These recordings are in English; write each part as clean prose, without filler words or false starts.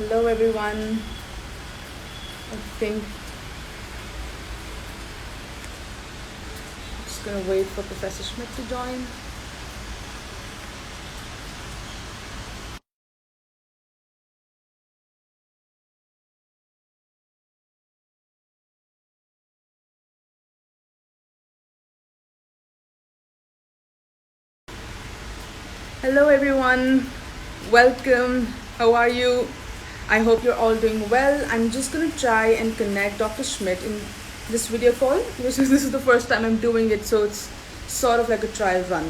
Hello everyone. I think I'm just gonna wait for Professor Schmidt to join. Hello everyone. Welcome. How are you? I hope you're all doing well. I'm just gonna try and connect Dr. Schmidt in this video call. This is the first time I'm doing it, so it's sort of like a trial run.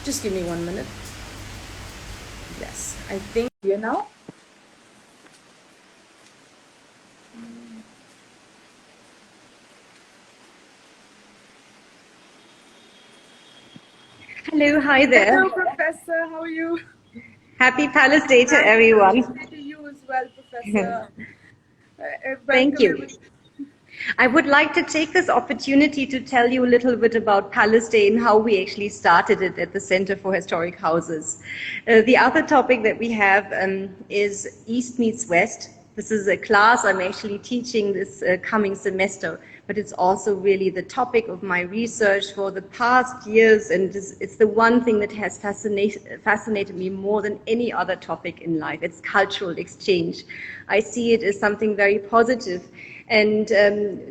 Just give me 1 minute. Yes, I think here now. Hello, hi there. Hello, Professor. How are you? Happy Palace Day to Happy everyone. Thursday to you as well, Professor. Thank Welcome, you. everyone. I would like to take this opportunity to tell you a little bit about Palace Day and how we actually started it at the Center for Historic Houses. The other topic that we have is East meets West. This is a class I'm actually teaching this coming semester, but it's also really the topic of my research for the past years, and it's the one thing that has fascinated me more than any other topic in life. It's cultural exchange. I see it as something very positive. And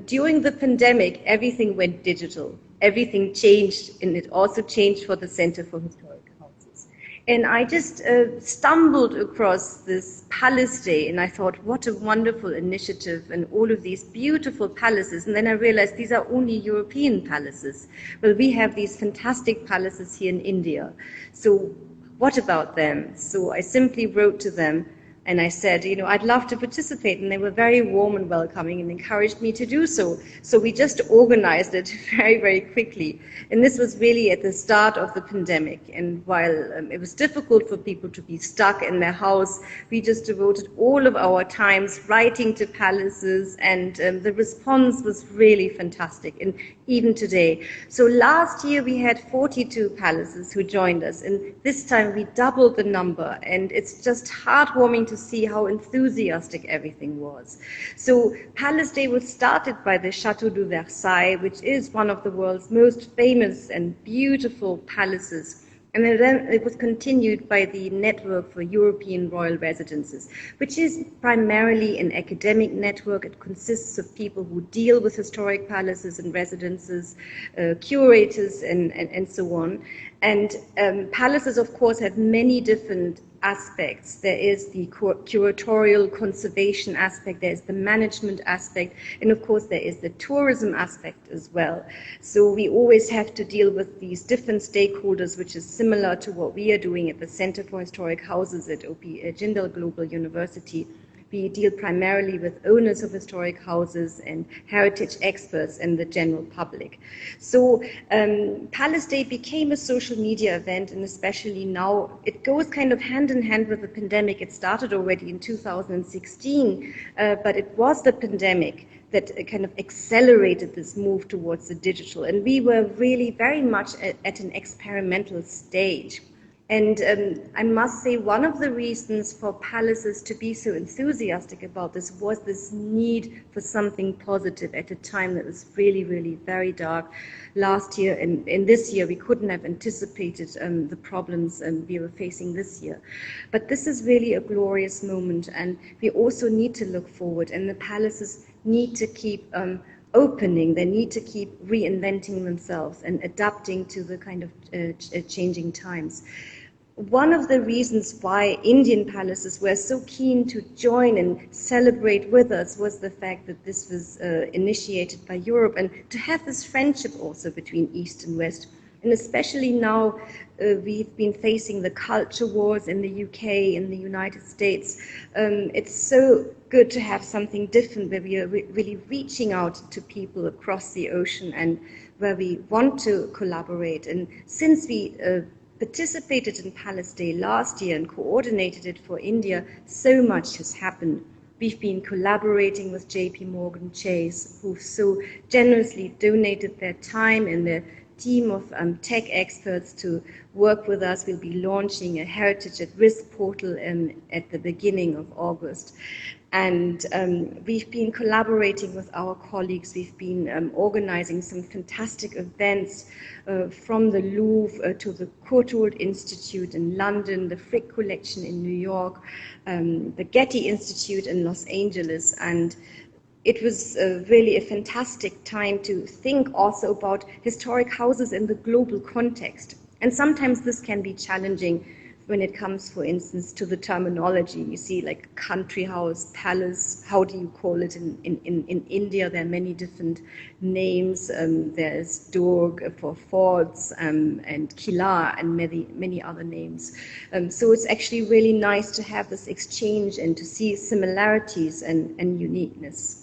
during the pandemic, everything went digital. Everything changed, and it also changed for the Center for Historic Houses. And I just stumbled across this Palace Day, and I thought, what a wonderful initiative, and all of these beautiful palaces. And then I realized these are only European palaces. Well, we have these fantastic palaces here in India. So what about them? So I simply wrote to them and I said, I'd love to participate. And they were very warm and welcoming and encouraged me to do so. So we just organized it very, very quickly. And this was really at the start of the pandemic. And while it was difficult for people to be stuck in their house, we just devoted all of our times writing to palaces. And the response was really fantastic. And even today. So last year we had 42 palaces who joined us. And this time we doubled the number. And it's just heartwarming to see how enthusiastic everything was. So Palace Day was started by the Château de Versailles, which is one of the world's most famous and beautiful palaces. And then it was continued by the Network for European Royal Residences, which is primarily an academic network. It consists of people who deal with historic palaces and residences, curators, and so on. And palaces, of course, have many different aspects. There is the curatorial conservation aspect, there is the management aspect, and of course there is the tourism aspect as well. So we always have to deal with these different stakeholders, which is similar to what we are doing at the Center for Historic Houses at Jindal Global University. We deal primarily with owners of historic houses and heritage experts and the general public. So Palace Day became a social media event, and especially now it goes kind of hand in hand with the pandemic. It started already in 2016, but it was the pandemic that kind of accelerated this move towards the digital. And we were really very much at an experimental stage. And I must say, one of the reasons for palaces to be so enthusiastic about this was this need for something positive at a time that was really, really very dark last year. And this year, we couldn't have anticipated the problems we were facing this year. But this is really a glorious moment, and we also need to look forward, and the palaces need to keep opening, they need to keep reinventing themselves and adapting to the kind of changing times. One of the reasons why Indian palaces were so keen to join and celebrate with us was the fact that this was initiated by Europe, and to have this friendship also between East and West. And especially now we've been facing the culture wars in the UK, in the United States. It's so good to have something different where we are really reaching out to people across the ocean and where we want to collaborate. And since we participated in Palace Day last year and coordinated it for India, so much has happened. We've been collaborating with JP Morgan Chase, who've so generously donated their time and their team of tech experts to work with us. We'll be launching a Heritage at Risk portal at the beginning of August. And we've been collaborating with our colleagues. We've been organizing some fantastic events from the Louvre to the Courtauld Institute in London, the Frick Collection in New York, the Getty Institute in Los Angeles. And it was really a fantastic time to think also about historic houses in the global context. And sometimes this can be challenging when it comes, for instance, to the terminology. You see, like country house, palace, how do you call it in India? There are many different names. There's Durg for forts and Kila and many other names. So it's actually really nice to have this exchange and to see similarities and uniqueness.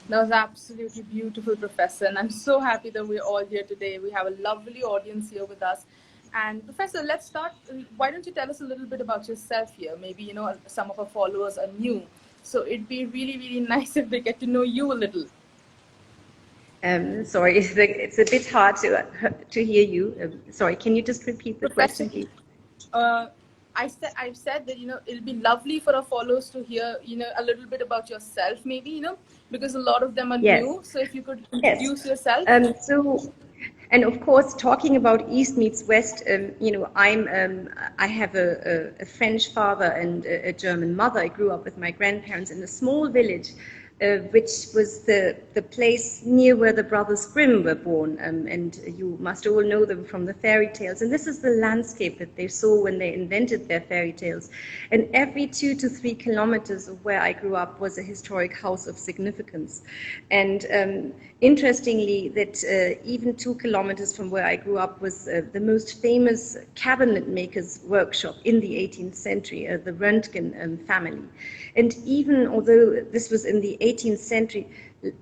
That was absolutely beautiful, Professor. And I'm so happy that we're all here today. We have a lovely audience here with us. And Professor, let's start. Why don't you tell us a little bit about yourself here? Maybe, some of our followers are new. So it'd be really, really nice if they get to know you a little. Sorry, it's a bit hard to hear you. Sorry, can you just repeat the question, please? I've said that, it'll be lovely for our followers to hear, a little bit about yourself, maybe, because a lot of them are new. So if you could introduce yourself. And of course, talking about East meets West, I have a French father and a German mother. I grew up with my grandparents in a small village, which was the place near where the brothers Grimm were born. And you must all know them from the fairy tales. And this is the landscape that they saw when they invented their fairy tales. And every 2 to 3 kilometers of where I grew up was a historic house of significance. And interestingly, that even 2 kilometers from where I grew up was the most famous cabinet maker's workshop in the 18th century, the Röntgen family. And even although this was in the 18th century,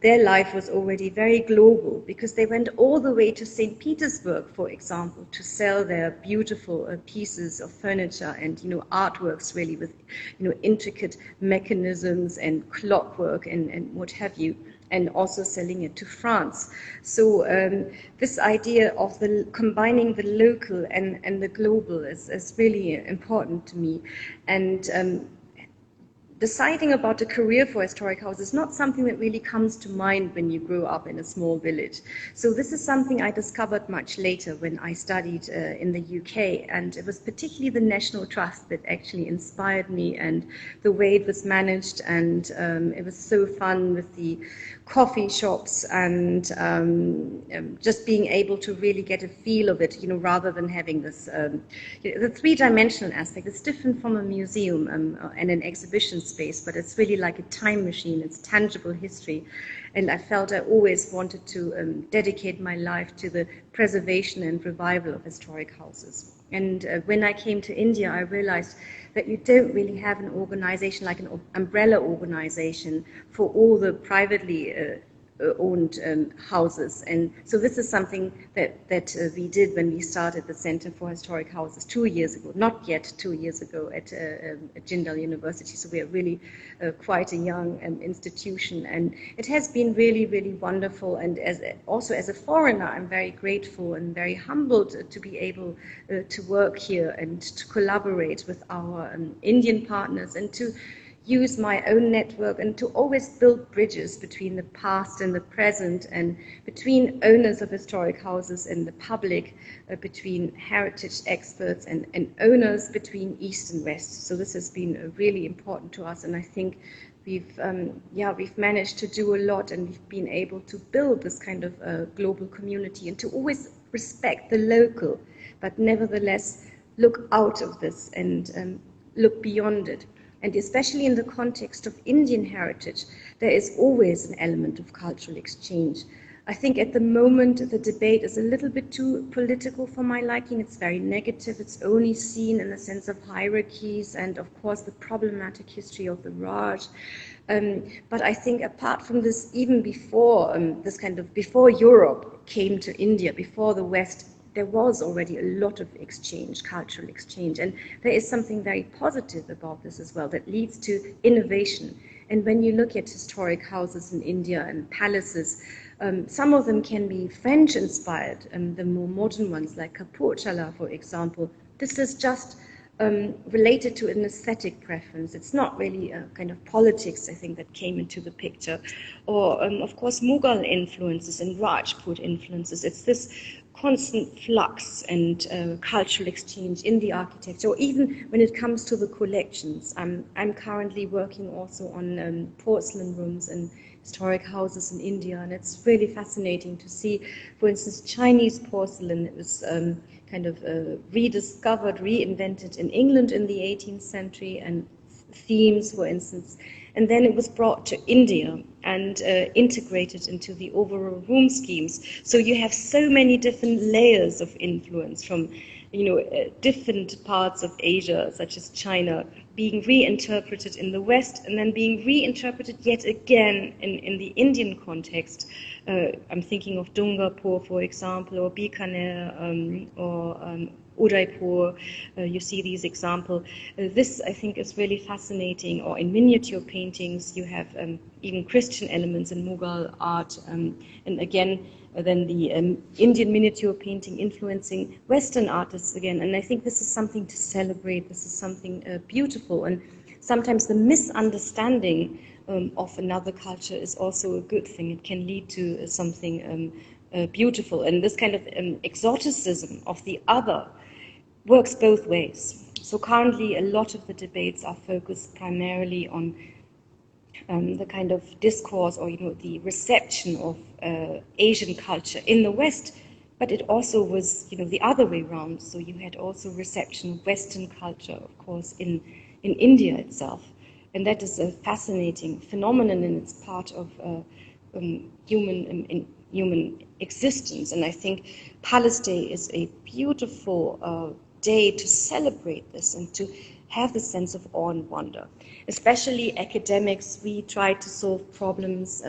their life was already very global, because they went all the way to St. Petersburg, for example, to sell their beautiful pieces of furniture and artworks, really with intricate mechanisms and clockwork and what have you, and also selling it to France. So this idea of combining the local and the global is really important to me. And deciding about a career for historic house is not something that really comes to mind when you grow up in a small village. So this is something I discovered much later when I studied in the UK, and it was particularly the National Trust that actually inspired me, and the way it was managed, and it was so fun with the coffee shops and just being able to really get a feel of it, rather than having this, the three-dimensional aspect. It's different from a museum and an exhibition space, but it's really like a time machine. It's tangible history. And I felt I always wanted to dedicate my life to the preservation and revival of historic houses. And when I came to India, I realized that you don't really have an organization like an umbrella organization for all the privately owned houses. And so this is something that we did when we started the Center for Historic Houses 2 years ago, not yet 2 years ago at Jindal University. So we are really quite a young institution, and it has been really, really wonderful. And also as a foreigner, I'm very grateful and very humbled to be able to work here and to collaborate with our Indian partners, and to use my own network, and to always build bridges between the past and the present, and between owners of historic houses and the public, between heritage experts and owners, between East and West. So this has been really important to us, and I think we've managed to do a lot, and we've been able to build this kind of global community, and to always respect the local, but nevertheless look out of this and look beyond it. And especially in the context of Indian heritage, there is always an element of cultural exchange. I think at the moment the debate is a little bit too political for my liking. It's very negative. It's only seen in the sense of hierarchies and, of course, the problematic history of the Raj. But I think apart from this, even before before Europe came to India, before the West, there was already a lot of exchange, cultural exchange. And there is something very positive about this as well, that leads to innovation. And when you look at historic houses in India and palaces, Some of them can be French-inspired, the more modern ones like Capocciala, for example. This is just related to an aesthetic preference. It's not really a kind of politics, I think, that came into the picture. Or, of course, Mughal influences and Rajput influences. It's this constant flux and cultural exchange in the architecture, or even when it comes to the collections. I'm currently working also on porcelain rooms and historic houses in India, and it's really fascinating to see, for instance, Chinese porcelain. It was kind of rediscovered, reinvented in England in the 18th century, and themes, for instance. And then it was brought to India and integrated into the overall room schemes. So you have so many different layers of influence from, different parts of Asia, such as China, being reinterpreted in the West and then being reinterpreted yet again in the Indian context. I'm thinking of Dungapur, for example, or Bikaner, or Udaipur. You see these examples. This, I think, is really fascinating. Or in miniature paintings, you have even Christian elements in Mughal art. And again, then the Indian miniature painting influencing Western artists again. And I think this is something to celebrate. This is something beautiful. And sometimes the misunderstanding of another culture is also a good thing. It can lead to something beautiful. And this kind of exoticism of the other works both ways. So currently a lot of the debates are focused primarily on the kind of discourse or the reception of Asian culture in the West, but it also was the other way around. So you had also reception of Western culture, of course, in India itself, and that is a fascinating phenomenon, and it's part of human existence. And I think Palace Day is a beautiful day to celebrate this and to have the sense of awe and wonder. Especially academics, we try to solve problems.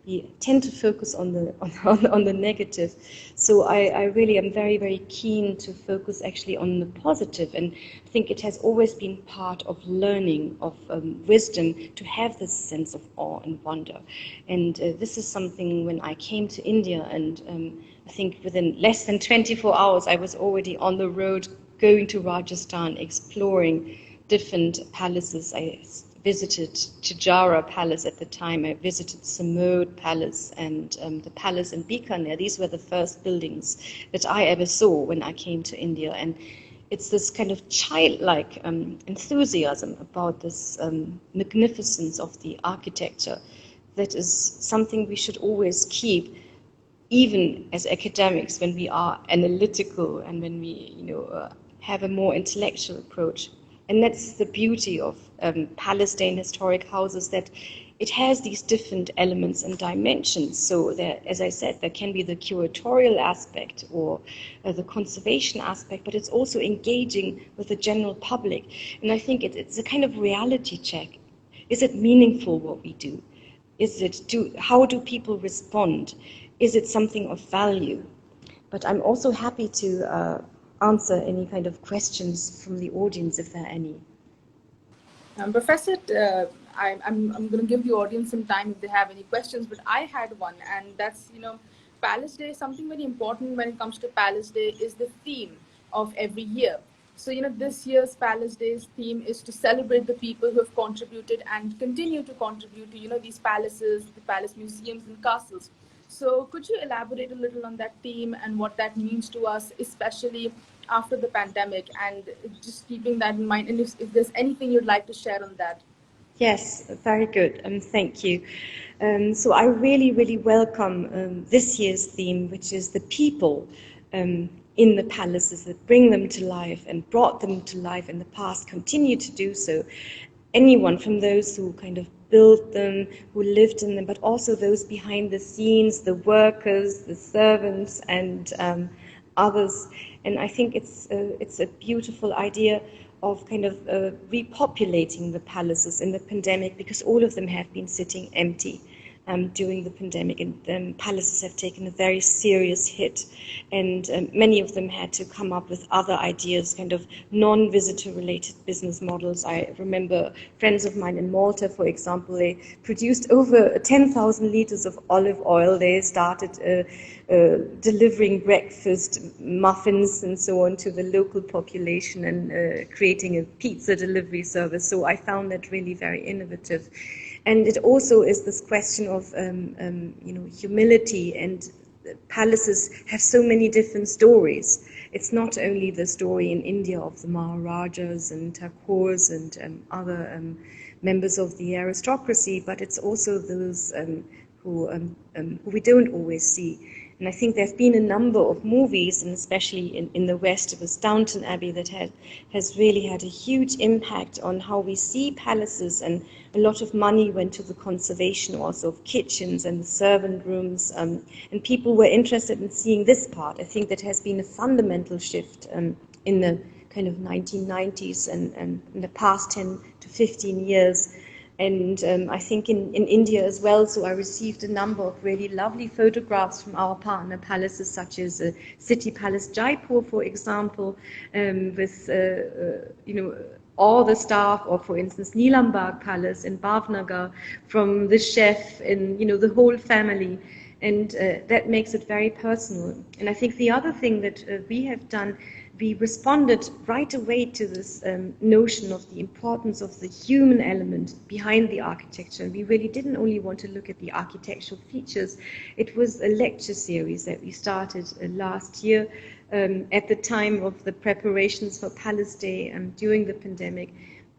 We tend to focus on the negative. So I really am very, very keen to focus actually on the positive, and I think it has always been part of learning, of wisdom, to have this sense of awe and wonder. And this is something when I came to India, and I think within less than 24 hours I was already on the road going to Rajasthan, exploring different palaces. I visited Chijara Palace at the time. I visited Samod Palace and the palace in Bikaner. These were the first buildings that I ever saw when I came to India. And it's this kind of childlike enthusiasm about this magnificence of the architecture that is something we should always keep, even as academics, when we are analytical and when we have a more intellectual approach. And that's the beauty of Palestine historic houses, that it has these different elements and dimensions. So there, as I said, there can be the curatorial aspect or the conservation aspect, but it's also engaging with the general public. And I think it's a kind of reality check. Is it meaningful what we do? How do people respond? Is it something of value? But I'm also happy to answer any kind of questions from the audience if there are any. Professor, I'm going to give the audience some time if they have any questions, but I had one, and that's, Palace Day. Something very important when it comes to Palace Day is the theme of every year. So, this year's Palace Day's theme is to celebrate the people who have contributed and continue to contribute to, these palaces, the palace museums and castles. So could you elaborate a little on that theme and what that means to us, especially after the pandemic, and just keeping that in mind, and if there's anything you'd like to share on that? Yes, very good, thank you. So I really, really welcome this year's theme, which is the people in the palaces that bring them to life and brought them to life in the past, continue to do so. Anyone from those who kind of built them, who lived in them, but also those behind the scenes, the workers, the servants, and others. And I think it's a beautiful idea of kind of repopulating the palaces in the pandemic, because all of them have been sitting empty. during the pandemic, and palaces have taken a very serious hit, and many of them had to come up with other ideas, kind of non-visitor related business models. I remember friends of mine in Malta, for example, they produced over 10,000 liters of olive oil. They started delivering breakfast muffins and so on to the local population, and creating a pizza delivery service. So I found that really very innovative. And it also is this question of humility, and palaces have so many different stories. It's not only the story in India of the Maharajas and Thakurs and other members of the aristocracy, but it's also those who we don't always see. And I think there have been a number of movies, and especially in the West, it was Downton Abbey, that has really had a huge impact on how we see palaces, and a lot of money went to the conservation also of kitchens and the servant rooms, and people were interested in seeing this part. I think that has been a fundamental shift in the kind of 1990s and in the past 10 to 15 years. And I think in India as well, so I received a number of really lovely photographs from our partner palaces, such as City Palace Jaipur, for example, with all the staff, or for instance Neelambagh Palace in Bhavnagar, from the chef and the whole family, and that makes it very personal. And I think the other thing that we have done, we responded right away to this notion of the importance of the human element behind the architecture. We really didn't only want to look at the architectural features. It was a lecture series that we started last year at the time of the preparations for Palace Day during the pandemic.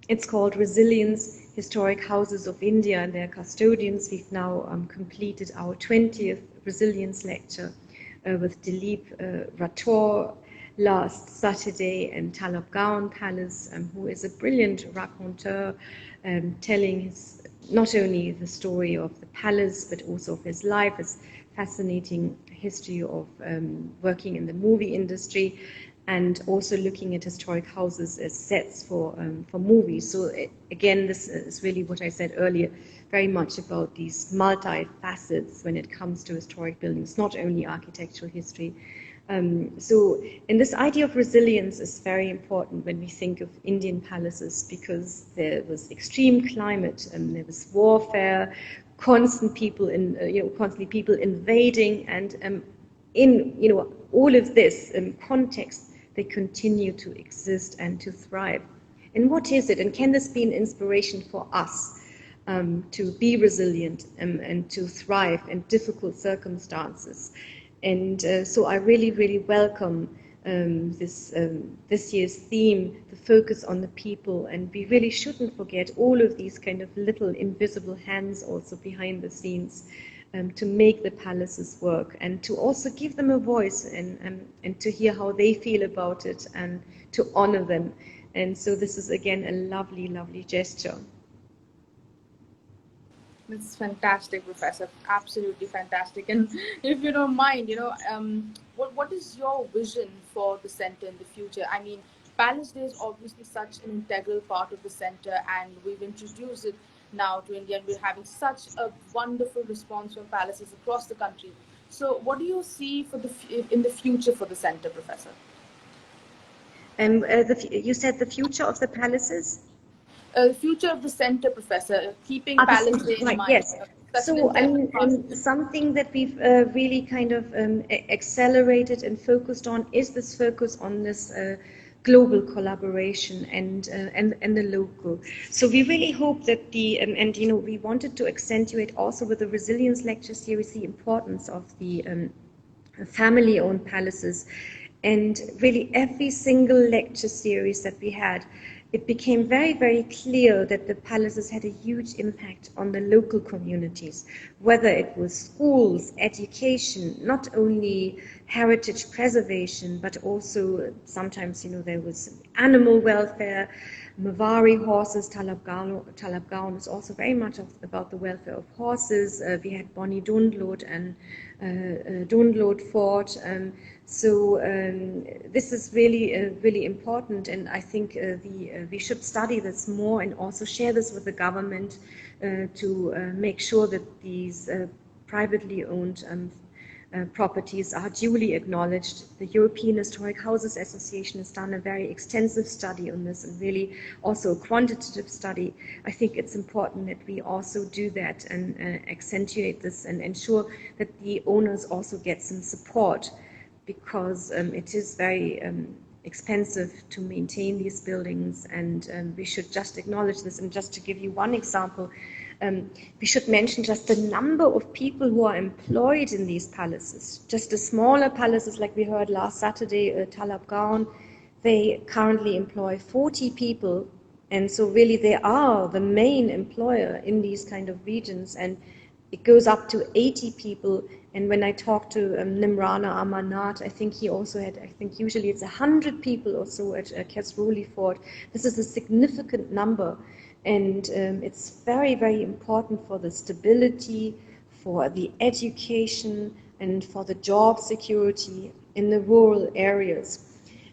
It's called Resilience, Historic Houses of India and Their Custodians. We've now completed our 20th Resilience lecture with Dilip Rathore last Saturday in Talabgaon Palace, who is a brilliant raconteur, telling his, not only the story of the palace, but also of his life, his fascinating history of working in the movie industry, and also looking at historic houses as sets for movies. So again, this is really what I said earlier, very much about these multi-facets when it comes to historic buildings, not only architectural history. And this idea of resilience is very important when we think of Indian palaces, because there was extreme climate, and there was warfare, constantly people invading, and in all of this context, they continue to exist and to thrive. And what is it? And can this be an inspiration for us to be resilient and to thrive in difficult circumstances? And so I really, really welcome this year's theme, the focus on the people, and we really shouldn't forget all of these kind of little invisible hands also behind the scenes to make the palaces work, and to also give them a voice, and to hear how they feel about it, and to honor them. And so this is again a lovely, lovely gesture. This is fantastic, Professor. Absolutely fantastic. And if you don't mind, what is your vision for the center in the future? I mean, Palace Day is obviously such an integral part of the center, and we've introduced it now to India, and we're having such a wonderful response from palaces across the country. So, what do you see for in the future for the center, Professor? You said the future of the palaces? The future of the center, Professor, keeping Palace Day in mind. Yes. So, I mean, something that we've really kind of accelerated and focused on is this focus on this global collaboration and the local. So we really hope that we wanted to accentuate also with the Resilience Lecture Series the importance of the family-owned palaces. And really every single lecture series that we had, it became very, very clear that the palaces had a huge impact on the local communities, whether it was schools, education, not only heritage preservation, but also sometimes, there was animal welfare, Mavari horses. Talabgaon is also very much about the welfare of horses. We had Bonnie Dundlot and Dundlot Fort. So this is really important, and I think we should study this more and also share this with the government to make sure that these privately owned properties are duly acknowledged. The European Historic Houses Association has done a very extensive study on this, and really also a quantitative study. I think it's important that we also do that and accentuate this and ensure that the owners also get some support, because it is very expensive to maintain these buildings, and we should just acknowledge this. And just to give you one example, we should mention just the number of people who are employed in these palaces. Just the smaller palaces, like we heard last Saturday, Talab Gaon, they currently employ 40 people, and so really they are the main employer in these kind of regions, and it goes up to 80 people. And when I talked to Nimrana Amarnath, I think he also had, I think usually it's 100 people or so at Kasroli Fort. This is a significant number, and it's very, very important for the stability, for the education, and for the job security in the rural areas.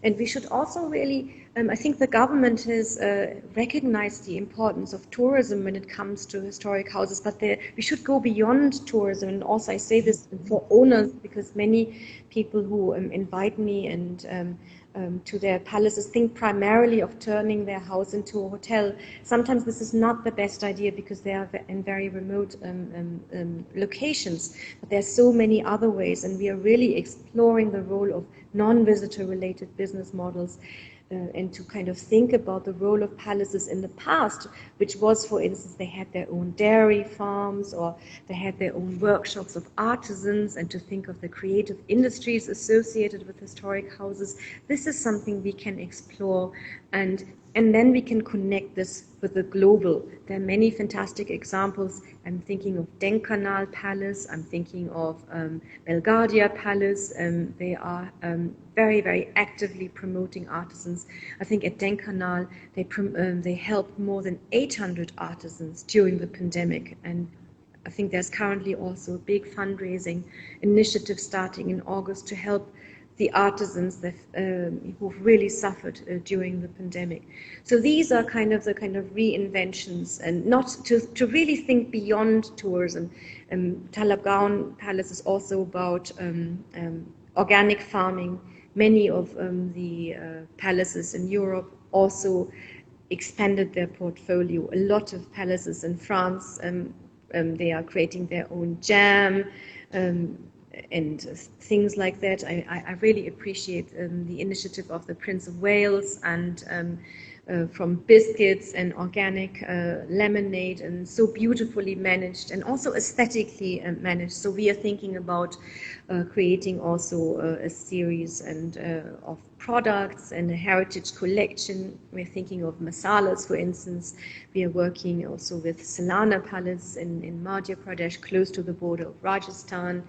And we should also really, I think the government has recognized the importance of tourism when it comes to historic houses, but we should go beyond tourism. And also I say this for owners, because many people who invite me and to their palaces think primarily of turning their house into a hotel. Sometimes this is not the best idea because they are in very remote locations, but there are so many other ways, and we are really exploring the role of non-visitor related business models, and to kind of think about the role of palaces in the past, which was, for instance, they had their own dairy farms, or they had their own workshops of artisans, and to think of the creative industries associated with historic houses. This is something we can explore, and then we can connect this with the global. There are many fantastic examples. I'm thinking of Denkanal Palace, I'm thinking of Belgardia Palace. They are very, very actively promoting artisans. I think at Denkanal, they helped more than 800 artisans during the pandemic, and I think there's currently also a big fundraising initiative starting in August to help the artisans that who've really suffered during the pandemic. So these are kind of the reinventions, and not to really think beyond tourism. Talab Gaon Palace is also about organic farming. Many of the palaces in Europe also expanded their portfolio. A lot of palaces in France, they are creating their own jam, and things like that. I really appreciate the initiative of the Prince of Wales, and from biscuits and organic lemonade, and so beautifully managed and also aesthetically managed. So we are thinking about creating also a series of products and a heritage collection. We're thinking of masalas, for instance. We are working also with Salana Palace in Madhya Pradesh, close to the border of Rajasthan,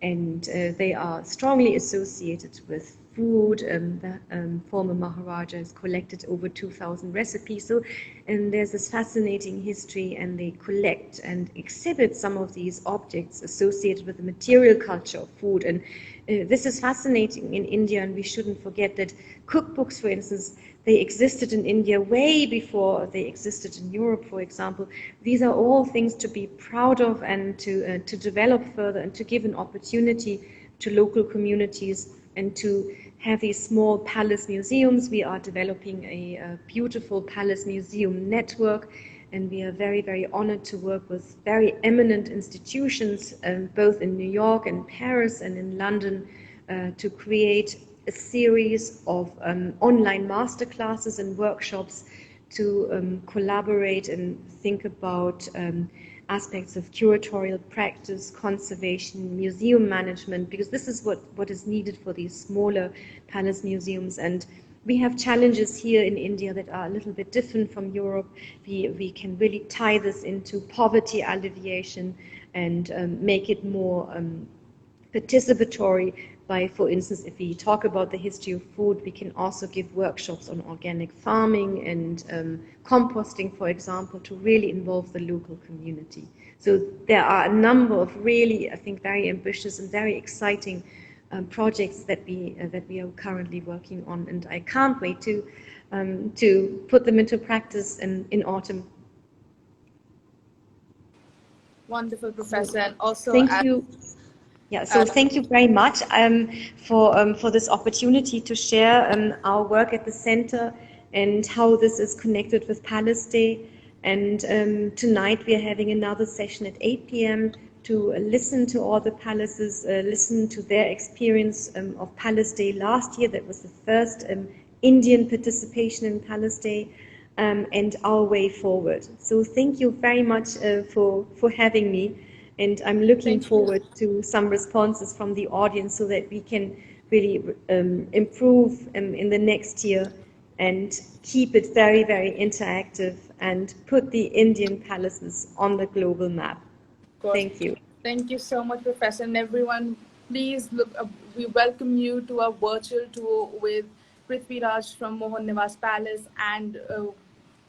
and they are strongly associated with food. The former Maharaja has collected over 2,000 recipes. So, and there's this fascinating history, and they collect and exhibit some of these objects associated with the material culture of food. And this is fascinating in India, and we shouldn't forget that cookbooks, for instance, they existed in India way before they existed in Europe, for example. These are all things to be proud of, and to develop further, and to give an opportunity to local communities, and to have these small palace museums. We are developing a beautiful palace museum network, and we are very, very honored to work with very eminent institutions, both in New York and Paris and in London, to create a series of online masterclasses and workshops to collaborate and think about aspects of curatorial practice, conservation, museum management, because this is what is needed for these smaller palace museums. And we have challenges here in India that are a little bit different from Europe. We can really tie this into poverty alleviation and make it more participatory by, for instance, if we talk about the history of food, we can also give workshops on organic farming and composting, for example, to really involve the local community. So there are a number of really, I think, very ambitious and very exciting projects that we are currently working on, and I can't wait to put them into practice in autumn. Wonderful, Professor. And also, thank you. Yeah, so thank you very much for this opportunity to share our work at the center and how this is connected with Palestine. And tonight we are having another session at 8 p.m. to listen to all the palaces, listen to their experience of Palestine last year. That was the first Indian participation in Palestine, and our way forward. So thank you very much for having me. And I'm looking forward to some responses from the audience so that we can really improve in the next year and keep it very, very interactive and put the Indian palaces on the global map. Thank you. Thank you so much, Professor. And everyone, please look. We welcome you to our virtual tour with Prithvi Raj from Mohan Nivas Palace, and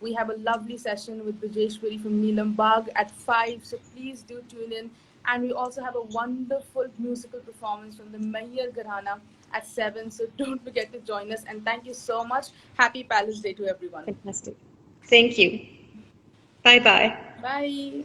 we have a lovely session with Vijeshwari from Neelam Bagh at 5. So please do tune in. And we also have a wonderful musical performance from the Mayyar Gharana at 7. So don't forget to join us. And thank you so much. Happy Palace Day to everyone. Fantastic. Thank you. Bye-bye. Bye.